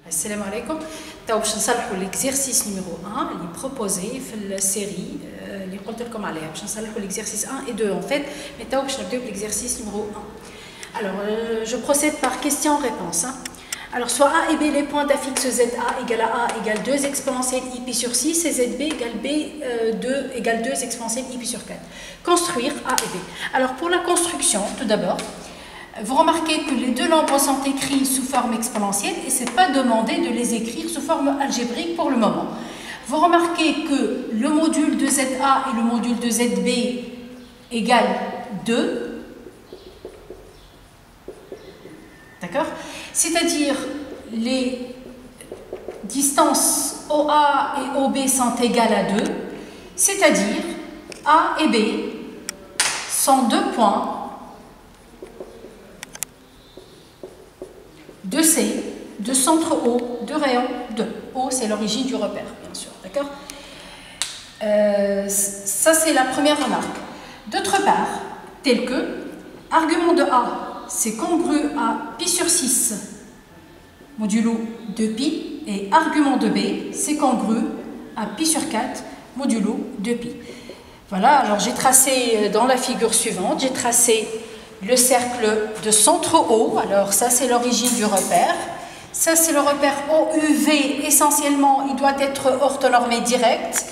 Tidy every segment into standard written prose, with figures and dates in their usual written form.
Assalamu alaikum. Nous allons l'exercice numéro 1 qui est proposé dans la série. Nous allons l'exercice 1 et 2 en fait, mais nous allons l'exercice numéro 1. Alors, je procède par question-réponse. Alors, soit A et B, les points d'affixe ZA égale à A égale 2 exponentielle I pi sur 6 et ZB égale B2 égale 2 exponentielle I pi sur 4. Construire A et B. Alors, pour la construction, tout d'abord, vous remarquez que les deux nombres sont écrits sous forme exponentielle et ce n'est pas demandé de les écrire sous forme algébrique pour le moment. Vous remarquez que le module de ZA et le module de ZB égale 2. D'accord? C'est-à-dire les distances OA et OB sont égales à 2, c'est-à-dire A et B sont deux points de C, de centre O, de rayon 2. O, c'est l'origine du repère, bien sûr. D'accord? Ça, c'est la première remarque. D'autre part, tel que argument de A, c'est congru à pi sur 6 modulo 2pi, et argument de B, c'est congru à pi sur 4 modulo 2pi. Voilà, alors j'ai tracé dans la figure suivante, j'ai tracé le cercle de centre O, alors ça c'est l'origine du repère, ça c'est le repère OUV, essentiellement il doit être orthonormé direct.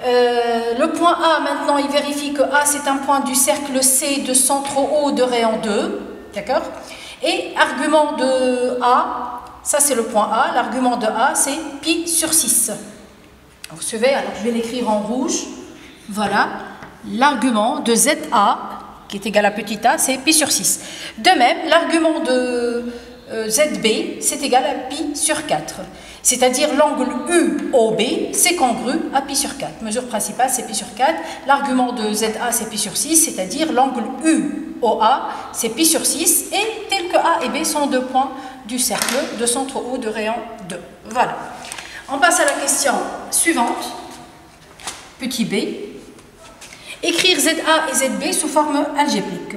Le point A maintenant il vérifie que A c'est un point du cercle C de centre O de rayon 2, d'accord? Et argument de A, ça c'est le point A, l'argument de A c'est pi sur 6. Vous suivez, alors je vais l'écrire en rouge, voilà, l'argument de ZA qui est égal à petit a, c'est pi sur 6. De même, l'argument de ZB, c'est égal à pi sur 4. C'est-à-dire l'angle UOB, c'est congru à pi sur 4. Mesure principale, c'est pi sur 4. L'argument de ZA, c'est pi sur 6, c'est-à-dire l'angle UOA, c'est pi sur 6. Et tel que A et B sont deux points du cercle de centre O de rayon 2. Voilà. On passe à la question suivante. Petit b. Écrire ZA et ZB sous forme algébrique.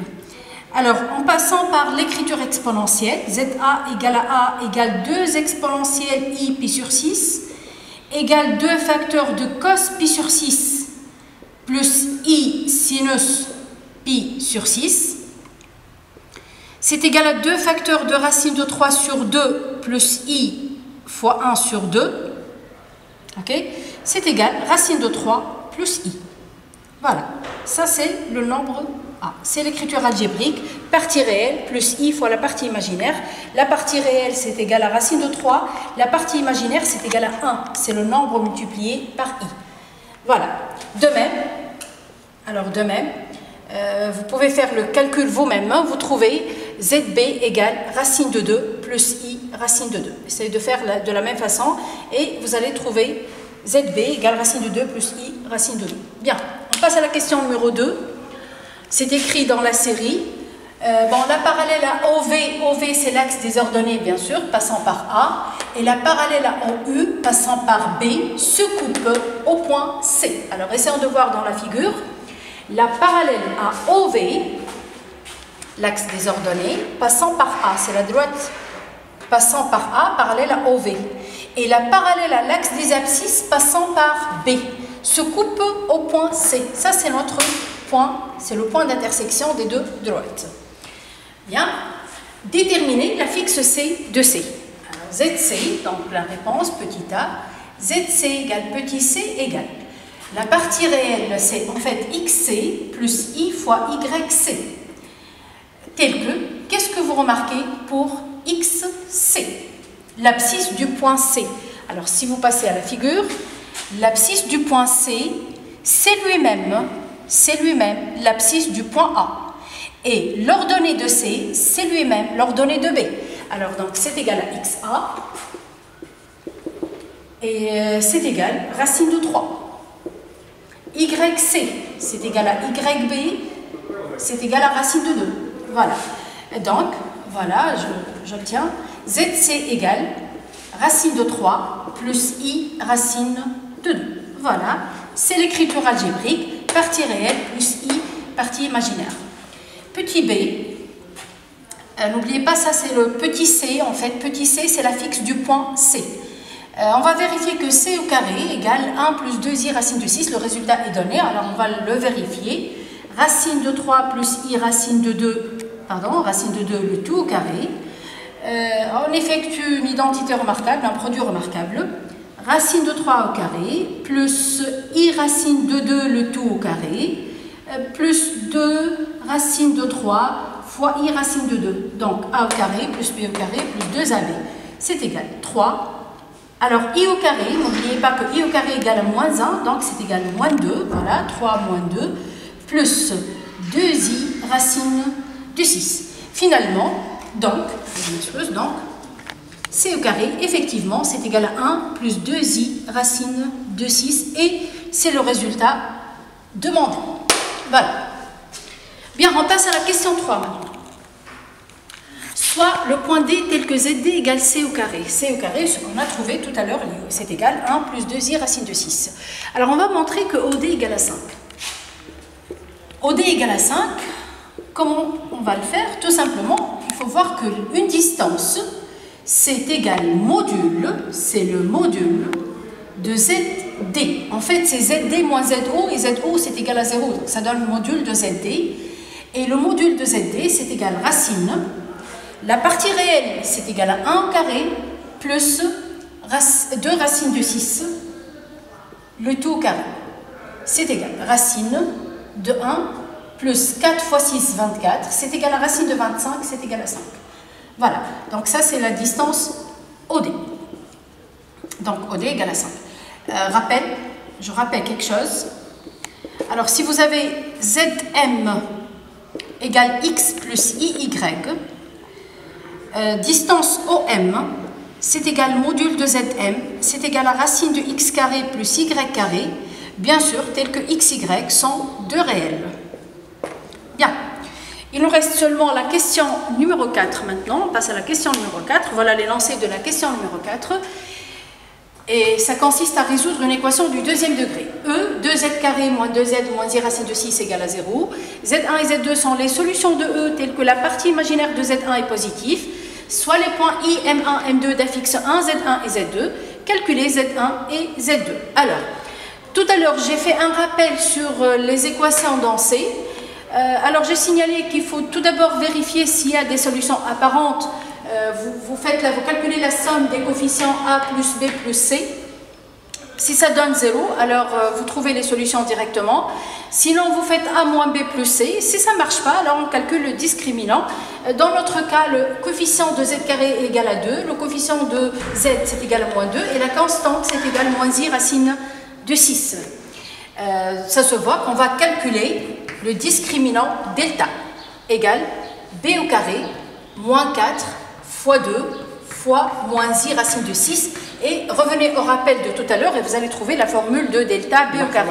Alors, en passant par l'écriture exponentielle, ZA égale à A égale 2 exponentielle I pi sur 6 égale 2 facteurs de cos pi sur 6 plus I sinus pi sur 6. C'est égal à 2 facteurs de racine de 3 sur 2 plus I fois 1 sur 2. Ok? C'est égal à racine de 3 plus I. Voilà, ça c'est le nombre A. C'est l'écriture algébrique, partie réelle plus I fois la partie imaginaire. La partie réelle c'est égal à racine de 3, la partie imaginaire c'est égal à 1. C'est le nombre multiplié par I. Voilà. De même, vous pouvez faire le calcul vous-même. Vous trouvez ZB égale racine de 2 plus I racine de 2. Essayez de faire de la même façon et vous allez trouver ZB égale racine de 2 plus I racine de 2. Bien, on passe à la question numéro 2. C'est écrit dans la série. La parallèle à OV c'est l'axe des ordonnées bien sûr, passant par A. Et la parallèle à OU, passant par B, se coupe au point C. Alors essayons de voir dans la figure. La parallèle à OV, l'axe des ordonnées, passant par A, c'est la droite passant par A, parallèle à OV. Et la parallèle à l'axe des abscisses passant par B se coupe au point C. Ça, c'est notre point, c'est le point d'intersection des deux droites. Bien, déterminer la fixe C de C. Alors, ZC, donc la réponse, petit a, ZC égale petit c égale. La partie réelle, c'est en fait XC plus I fois YC. Tel que, qu'est-ce que vous remarquez pour XC? L'abscisse du point C. Alors, si vous passez à la figure, l'abscisse du point C, c'est lui-même l'abscisse du point A. Et l'ordonnée de C, c'est lui-même l'ordonnée de B. Alors, donc, c'est égal à XA. Et c'est égal à racine de 3. YC, c'est égal à YB. C'est égal à racine de 2. Voilà. Et donc, voilà, j'obtiens ZC égale racine de 3 plus I racine de 2. Voilà, c'est l'écriture algébrique, partie réelle plus I, partie imaginaire. Petit b, N'oubliez pas, ça c'est le petit c, en fait. Petit c, c'est l'affixe du point C. On va vérifier que c au carré égale 1 plus 2i racine de 6. Le résultat est donné, alors on va le vérifier. Racine de 3 plus i racine de 2, racine de 2, le tout au carré. On effectue une identité remarquable, un produit remarquable. Racine de 3 au carré, plus i racine de 2, le tout au carré, plus 2 racine de 3 fois i racine de 2. Donc a au carré plus b au carré plus 2ab. C'est égal à 3. Alors i au carré, n'oubliez pas que i au carré égale à moins 1, donc c'est égal à moins 2. Voilà, 3 moins 2, plus 2i racine de 6. Finalement, donc, c au carré, effectivement, c'est égal à 1 plus 2i racine de 6 et c'est le résultat demandé. Voilà. Bien, on passe à la question 3 maintenant. Soit le point D tel que ZD égale C au carré. C au carré, ce qu'on a trouvé tout à l'heure, c'est égal à 1 plus 2i racine de 6. Alors, on va montrer que OD égale à 5. OD égale à 5, comment on va le faire? Tout simplement, il faut voir qu'une distance, c'est égal module, c'est le module de ZD. En fait, c'est ZD moins ZO, et ZO, c'est égal à 0. Donc, ça donne le module de ZD. Et le module de ZD, c'est égal à racine. La partie réelle, c'est égal à 1 au carré, plus 2 racines de 6, le tout au carré. C'est égal à racine de 1 plus 4 fois 6, 24. C'est égal à racine de 25, c'est égal à 5. Voilà, donc ça c'est la distance OD. Donc OD égale à 5. Je rappelle quelque chose. Alors si vous avez ZM égale X plus IY, distance OM, c'est égal module de ZM, c'est égal à racine de X carré plus Y carré, bien sûr, tel que X, Y sont deux réels. Bien. Il nous reste seulement la question numéro 4 maintenant. On passe à la question numéro 4. Voilà l'énoncé de la question numéro 4. Et ça consiste à résoudre une équation du deuxième degré. E, 2z carré moins 2z moins i racine de 6 égale à 0. Z1 et Z2 sont les solutions de E telles que la partie imaginaire de Z1 est positive, soit les points I, M1, M2 d'affixe 1, Z1 et Z2. Calculez Z1 et Z2. Alors, tout à l'heure, j'ai fait un rappel sur les équations dans C. Alors j'ai signalé qu'il faut tout d'abord vérifier s'il y a des solutions apparentes. Vous calculez la somme des coefficients A plus B plus C. Si ça donne 0, alors vous trouvez les solutions directement. Sinon, vous faites A moins B plus C. Si ça ne marche pas, alors on calcule le discriminant. Dans notre cas, le coefficient de Z carré est égal à 2. Le coefficient de Z, c'est égal à moins 2. Et la constante, c'est égal à moins I racine de 6. Ça se voit qu'on va calculer le discriminant delta égale B au carré moins 4 fois 2 fois moins I racine de 6. Et revenez au rappel de tout à l'heure et vous allez trouver la formule de delta B au carré